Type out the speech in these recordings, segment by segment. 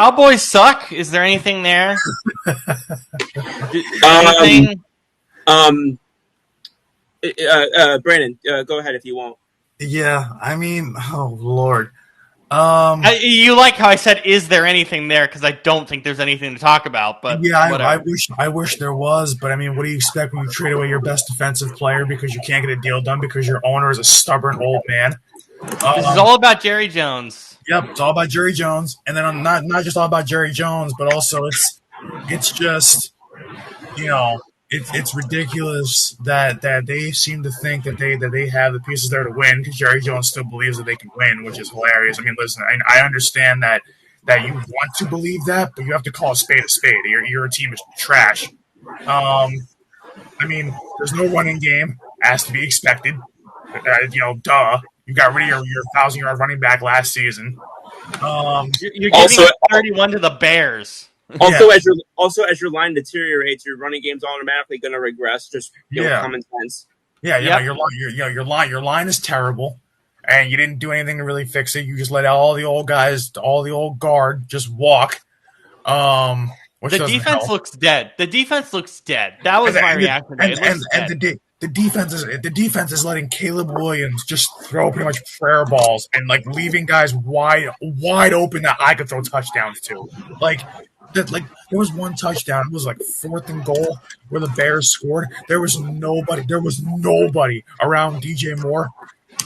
Cowboys suck. Is there anything there? Anything? Brandon, go ahead if you want. Yeah, I mean, oh Lord. You like how I said, "Is there anything there?" Because I don't think there's anything to talk about. But yeah, whatever. I wish there was. But I mean, what do you expect when you trade away your best defensive player because you can't get a deal done because your owner is a stubborn old man? This is all about Jerry Jones. Yep, it's all about Jerry Jones, and then I'm not just all about Jerry Jones, but also it's just it's ridiculous that they seem to think that they have the pieces there to win because Jerry Jones still believes that they can win, which is hilarious. I mean, listen, I understand that you want to believe that, but you have to call a spade a spade. Your team is trash. I mean, there's no running game, as to be expected. Duh. You got rid of your 1,000-yard running back last season. You're giving 31 to the Bears. As your line deteriorates, your running game's automatically going to regress. Just common sense. Yeah, your line is terrible, and you didn't do anything to really fix it. You just let all the old guys, all the old guard, just walk. The defense looks dead. The defense looks dead. That was my reaction. The defense is letting Caleb Williams just throw pretty much prayer balls and like leaving guys wide open that I could throw touchdowns to. Like there was one touchdown. It was like 4th and goal where the Bears scored. There was nobody around DJ Moore.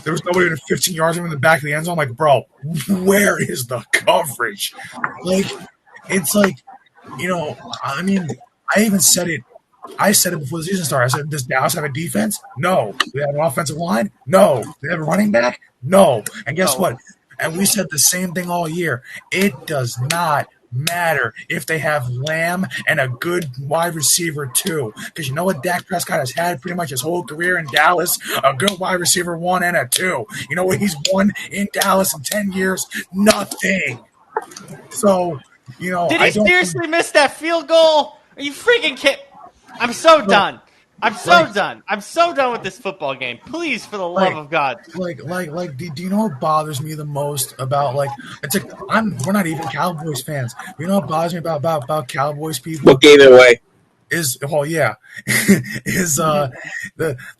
There was nobody in 15 yards in the back of the end zone. I'm like, bro, where is the coverage? Like, it's like, I mean, I said it before the season started. I said, does Dallas have a defense? No. Do they have an offensive line? No. Do they have a running back? No. And guess what? And we said the same thing all year. It does not matter if they have Lamb and a good wide receiver too. Because you know what Dak Prescott has had pretty much his whole career in Dallas? A good wide receiver 1 and a 2. You know what he's won in Dallas in 10 years? Nothing. So, Did he seriously miss that field goal? Are you freaking kidding? I'm so done. I'm so done. I'm so done with this football game. Please, for the love of God. Do you know what bothers me the most about we're not even Cowboys fans. You know what bothers me about Cowboys people? What gave it away? Is the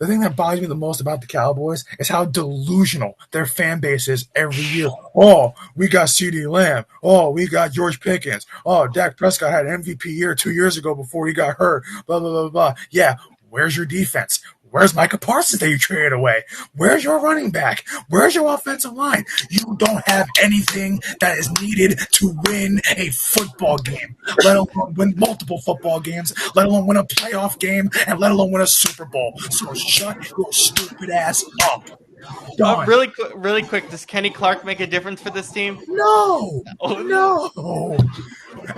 thing that bothers me the most about the Cowboys is how delusional their fan base is every year. Oh, we got CeeDee Lamb. Oh, we got George Pickens. Oh, Dak Prescott had an MVP year 2 years ago before he got hurt. Blah, blah, blah, blah. Yeah, where's your defense? Where's Micah Parsons that you traded away? Where's your running back? Where's your offensive line? You don't have anything that is needed to win a football game, let alone win multiple football games, let alone win a playoff game, and let alone win a Super Bowl. So shut your stupid ass up. Really quick, does Kenny Clark make a difference for this team? No. And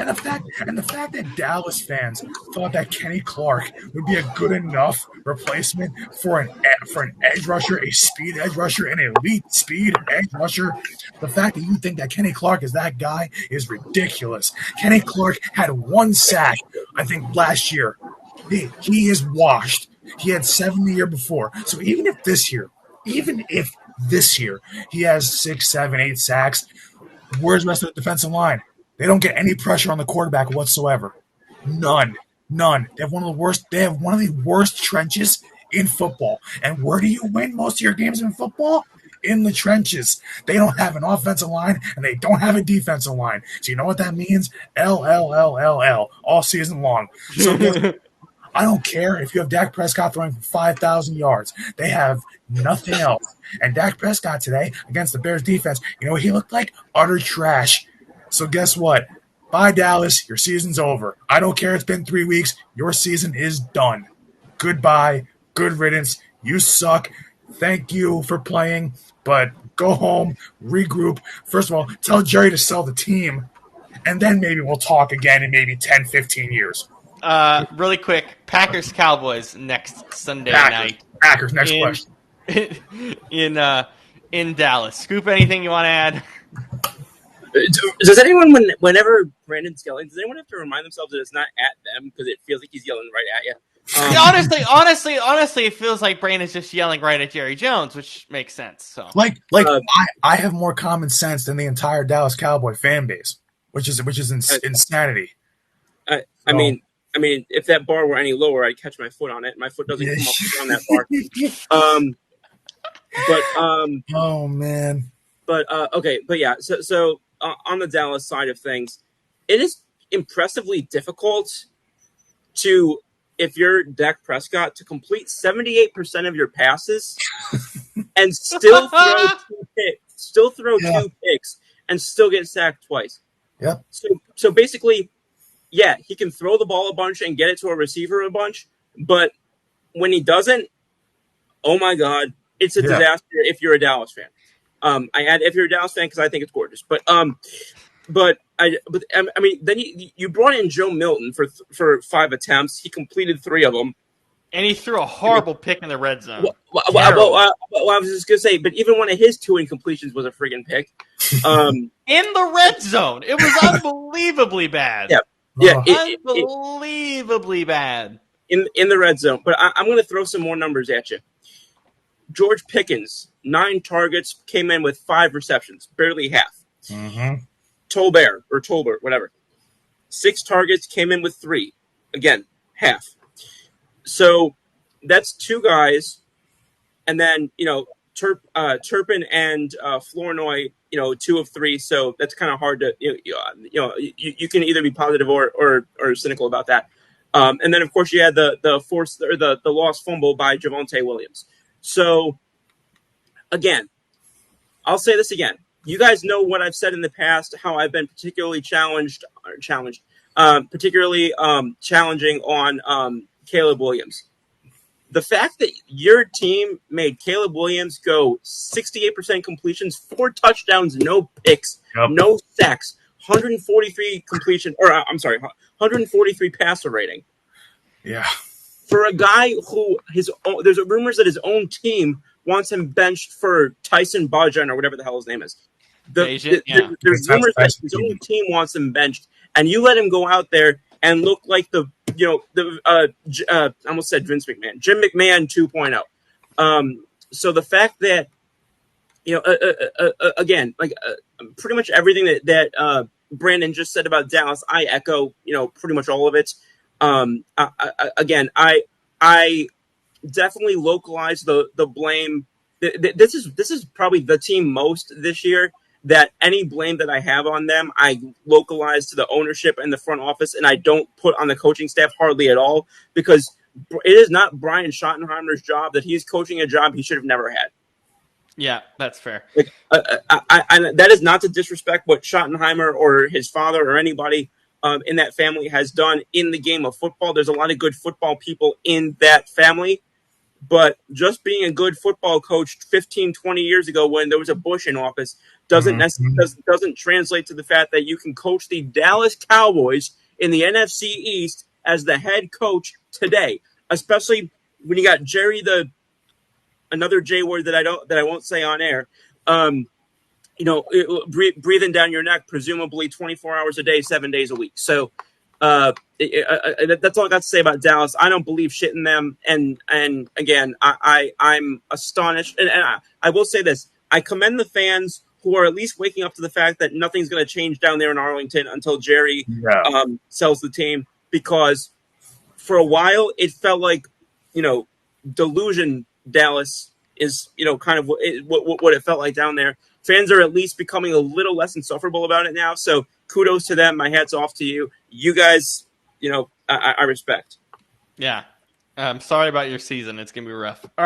the fact that Dallas fans thought that Kenny Clark would be a good enough replacement for an edge rusher, a speed edge rusher, an elite speed edge rusher, the fact that you think that Kenny Clark is that guy is ridiculous. Kenny Clark had 1 sack, I think, last year. He is washed. He had 7 the year before. So even if this year he has 6, 7, 8 sacks, where's the rest of the defensive line? They don't get any pressure on the quarterback whatsoever. None. They have one of the worst trenches in football. And where do you win most of your games in football? In the trenches. They don't have an offensive line and they don't have a defensive line. So you know what that means? L all season long. So I don't care if you have Dak Prescott throwing for 5,000 yards. They have nothing else. And Dak Prescott today against the Bears defense, you know what he looked like? Utter trash. So guess what? Bye, Dallas. Your season's over. I don't care. It's been 3 weeks. Your season is done. Goodbye. Good riddance. You suck. Thank you for playing, but go home, regroup. First of all, tell Jerry to sell the team, and then maybe we'll talk again in maybe 10, 15 years. Really quick, Packers-Cowboys next Sunday night. Packers, next question. In Dallas. Scoop, anything you want to add? Does anyone, whenever Brandon's yelling, does anyone have to remind themselves that it's not at them because it feels like he's yelling right at you? Honestly, it feels like Brandon's just yelling right at Jerry Jones, which makes sense. So, I have more common sense than the entire Dallas Cowboy fan base. which is insanity. I mean, if that bar were any lower, I'd catch my foot on it. My foot doesn't come up on that bar. Oh man. Okay, but yeah. So on the Dallas side of things, it is impressively difficult to, if you're Dak Prescott, to complete 78% of your passes and still throw two picks and still get sacked twice. Yep. So basically, yeah, he can throw the ball a bunch and get it to a receiver a bunch, but when he doesn't, oh my God, it's a disaster if you're a Dallas fan. I add if you're a Dallas fan because I think it's gorgeous, but I mean, then you brought in Joe Milton for 5 attempts. He completed 3 of them, and he threw a horrible pick in the red zone. Well, I was just gonna say, but even one of his 2 incompletions was a friggin' pick. In the red zone, it was unbelievably bad. Yeah, unbelievably bad in the red zone. But I'm going to throw some more numbers at you. George Pickens, 9 targets, came in with 5 receptions, barely half. Mm-hmm. Tolbert, whatever. 6 targets, came in with 3. Again, half. So that's 2 guys. And then, Turpin and Flournoy, 2 of 3. So that's kind of hard to, you can either be positive or cynical about that. And then, of course, you had the lost fumble by Javonte Williams. So, again, I'll say this again. You guys know what I've said in the past, how I've been particularly challenging on Caleb Williams. The fact that your team made Caleb Williams go 68% completions, 4 touchdowns, no picks, no sacks, 143 passer rating. Yeah. For a guy who there's rumors that his own team wants him benched for Tyson Bagent or whatever the hell his name is. There's rumors that his own team wants him benched, and you let him go out there and look like I almost said Vince McMahon, Jim McMahon 2.0. So the fact that again, pretty much everything that Brandon just said about Dallas, I echo pretty much all of it. I definitely localize the blame. This is probably the team most this year that any blame that I have on them, I localize to the ownership and the front office, and I don't put on the coaching staff hardly at all, because it is not Brian Schottenheimer's job that he's coaching a job he should have never had. Yeah, that's fair. That is not to disrespect what Schottenheimer or his father or anybody in that family has done in the game of football. There's a lot of good football people in that family, but just being a good football coach 15, 20 years ago when there was a Bush in office doesn't translate to the fact that you can coach the Dallas Cowboys in the NFC East as the head coach today, especially when you got Jerry, another J word that I won't say on air, breathing down your neck, presumably 24 hours a day, 7 days a week. So that's all I got to say about Dallas. I don't believe shit in them. And again, I'm astonished. And I will say this. I commend the fans who are at least waking up to the fact that nothing's going to change down there in Arlington until Jerry sells the team, because for a while it felt like, delusion Dallas is, kind of what it felt like down there. Fans are at least becoming a little less insufferable about it now. So kudos to them. My hat's off to you. You guys, I respect. Yeah. I'm sorry about your season. It's going to be rough. All right.